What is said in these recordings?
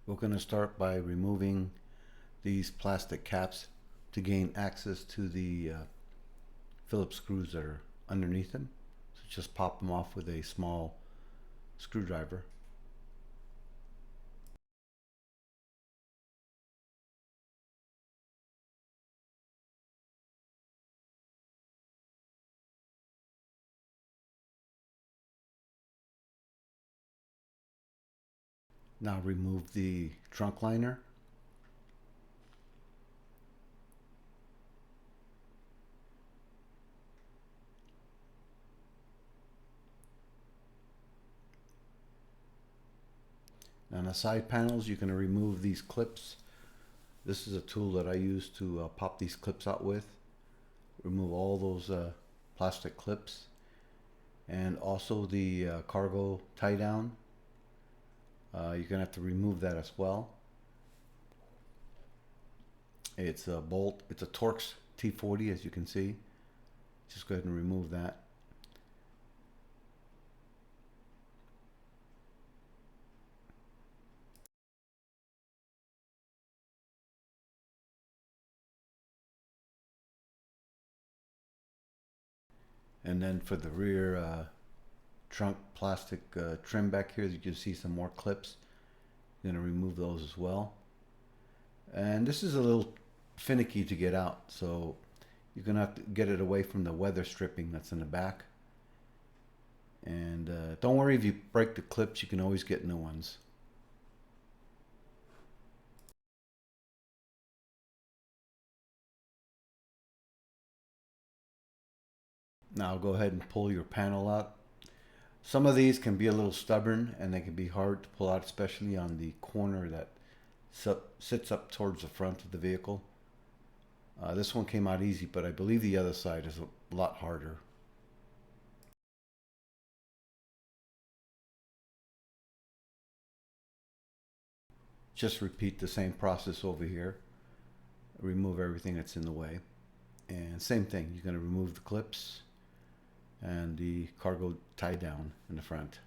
We're going to start by removing these plastic caps to gain access to the Phillips screws that are underneath them. So just pop them off with a small screwdriver. Now remove the trunk liner. On the side panels, you're going to remove these clips. This is a tool that I use to pop these clips out with. Remove all those plastic clips, and also the cargo tie down. You're going to have to remove that as well. It's a bolt, it's a Torx T40, as you can see. Just go ahead and remove that. And then for the rear trunk plastic trim back here, you can see some more clips. I'm going to remove those as well. And this is a little finicky to get out, so you're going to have to get it away from the weather stripping that's in the back. And don't worry if you break the clips, you can always get new ones. Now go ahead and pull your panel out. Some of these can be a little stubborn and they can be hard to pull out, especially on the corner that sits up towards the front of the vehicle. This one came out easy, but I believe the other side is a lot harder. Just repeat the same process over here. Remove everything that's in the way. And same thing, you're going to remove the clips and the cargo tie down in the front.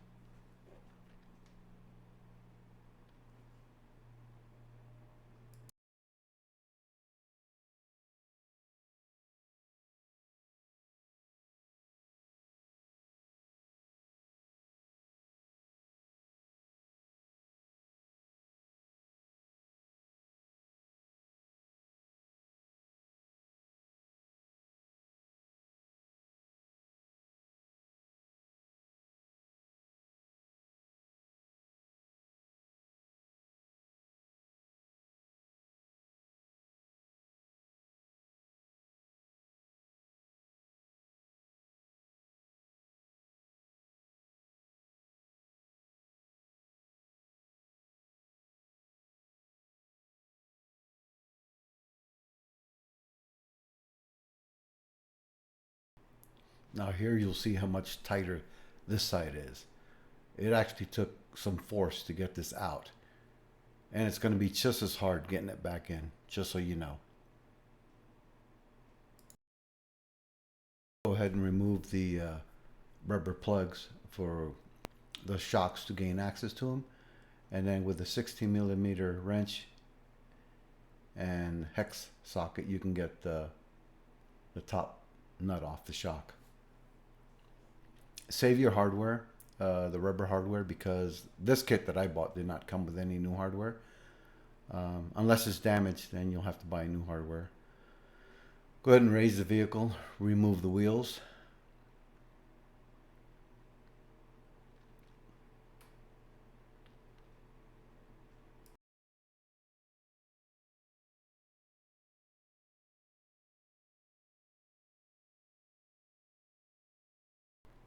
Now here you'll see how much tighter this side is. It actually took some force to get this out. And it's going to be just as hard getting it back in, just so you know. Go ahead and remove the rubber plugs for the shocks to gain access to them. And then with a 16mm wrench and hex socket, you can get the top nut off the shock. Save your hardware, the rubber hardware, because this kit that I bought did not come with any new hardware. Unless it's damaged, then you'll have to buy new hardware. Go ahead and raise the vehicle, remove the wheels.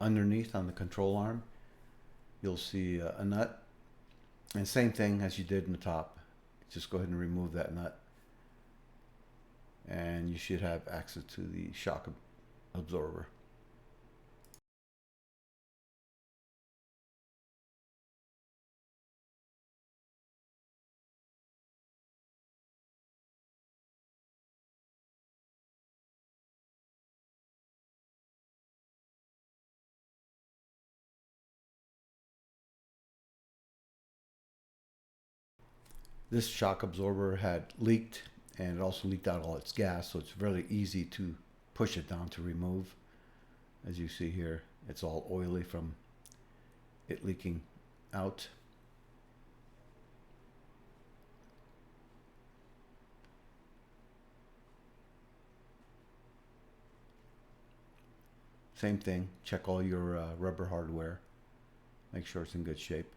Underneath on the control arm, you'll see a nut. And same thing as you did in the top. Just go ahead and remove that nut. And you should have access to the shock absorber. This shock absorber had leaked, and it also leaked out all its gas, so it's really easy to push it down to remove. As you see here, it's all oily from it leaking out. Same thing, check all your rubber hardware, make sure it's in good shape.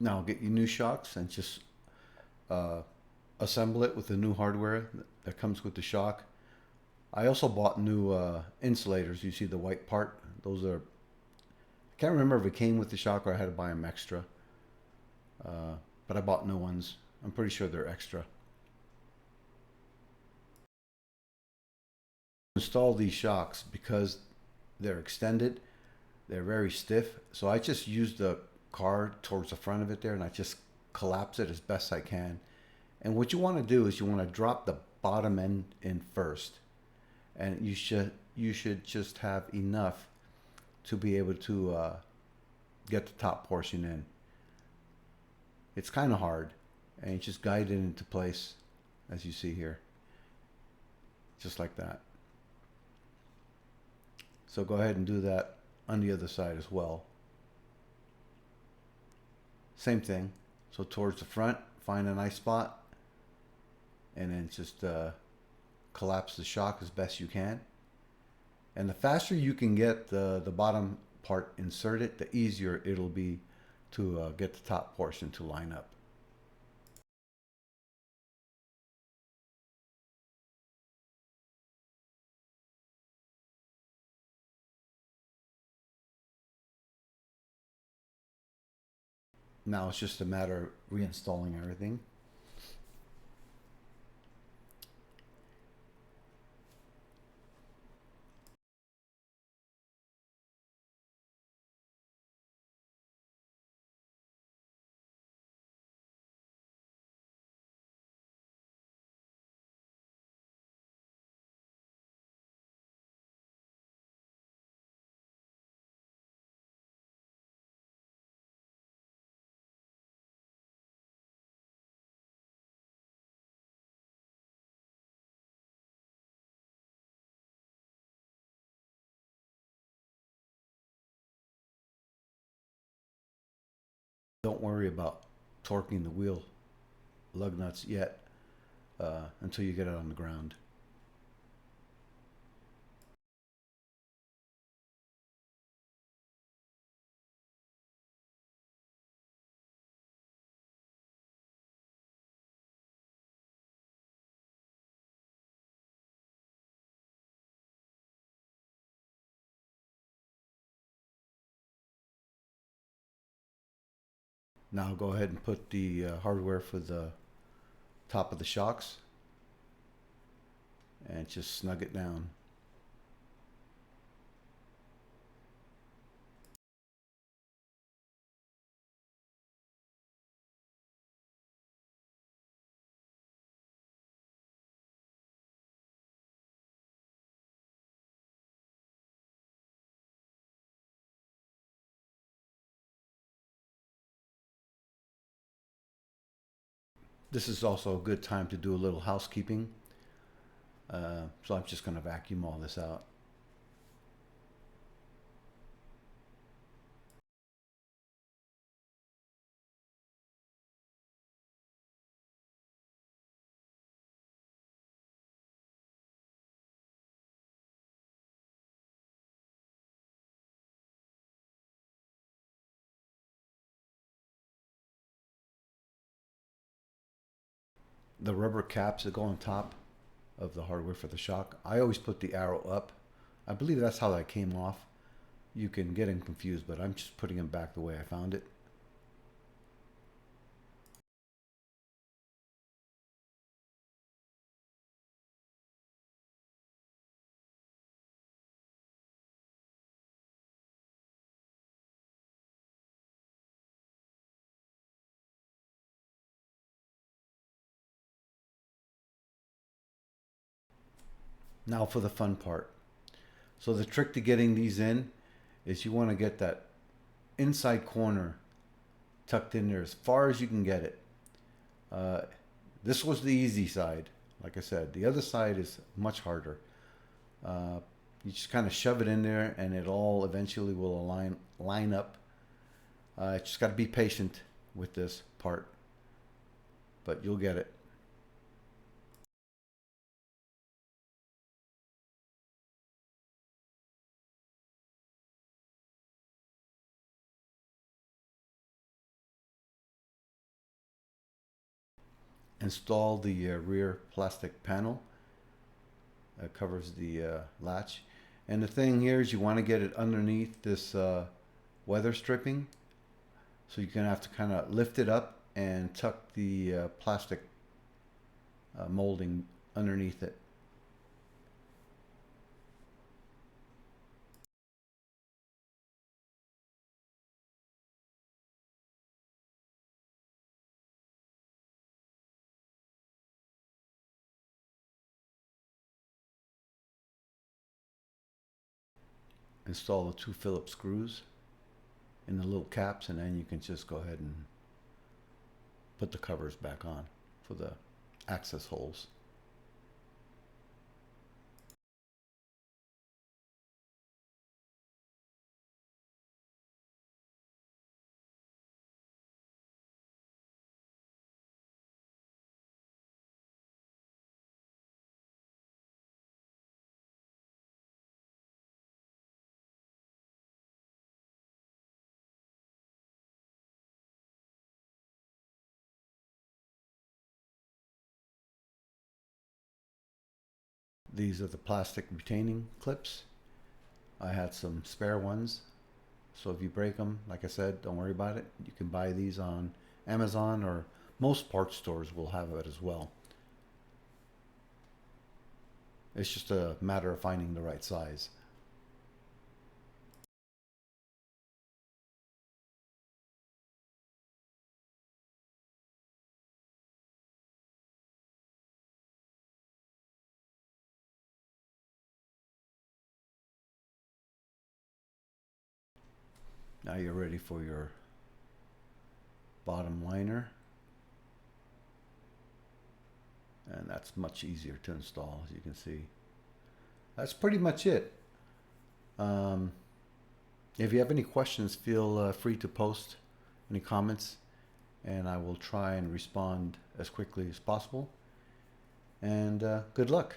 Now get your new shocks and just uh, assemble it with the new hardware that comes with the shock. I also bought new insulators. You see the white part? Those are, I can't remember if it came with the shock or I had to buy them extra. But I bought new ones. I'm pretty sure they're extra. Install these shocks because they're extended. They're very stiff. So I just use the car towards the front of it there and I just collapse it as best I can. And what you want to do is you want to drop the bottom end in first. And you should just have enough to be able to get the top portion in. It's kind of hard, and you just guide it into place as you see here, just like that. So go ahead and do that on the other side as well. Same thing. So towards the front, find a nice spot, and then just collapse the shock as best you can. And the faster you can get the bottom part inserted, the easier it'll be to get the top portion to line up. Now it's just a matter of reinstalling everything. Don't worry about torquing the wheel lug nuts yet until you get it on the ground. Now go ahead and put the hardware for the top of the shocks and just snug it down. This is also a good time to do a little housekeeping. So I'm just going to vacuum all this out. The rubber caps that go on top of the hardware for the shock, I always put the arrow up. I believe that's how that came off. You can get them confused, but I'm just putting them back the way I found it. Now for the fun part. So the trick to getting these in is you want to get that inside corner tucked in there as far as you can get it. Uh, this was the easy side. Like I said, the other side is much harder. You just kind of shove it in there and it all eventually will line up. Just got to be patient with this part, but you'll get it. Install the rear plastic panel. Covers the latch. And the thing here is you want to get it underneath this weather stripping. So you're going to have to kind of lift it up and tuck the plastic molding underneath it. Install the 2 Phillips screws in the little caps, and then you can just go ahead and put the covers back on for the access holes. These are the plastic retaining clips. I had some spare ones, so if you break them, like I said, don't worry about it. You can buy these on Amazon, or most parts stores will have it as well. It's just a matter of finding the right size. Now you're ready for your bottom liner, and that's much easier to install, as you can see. That's pretty much it. Um, if you have any questions, feel free to post any comments, and I will try and respond as quickly as possible. And good luck.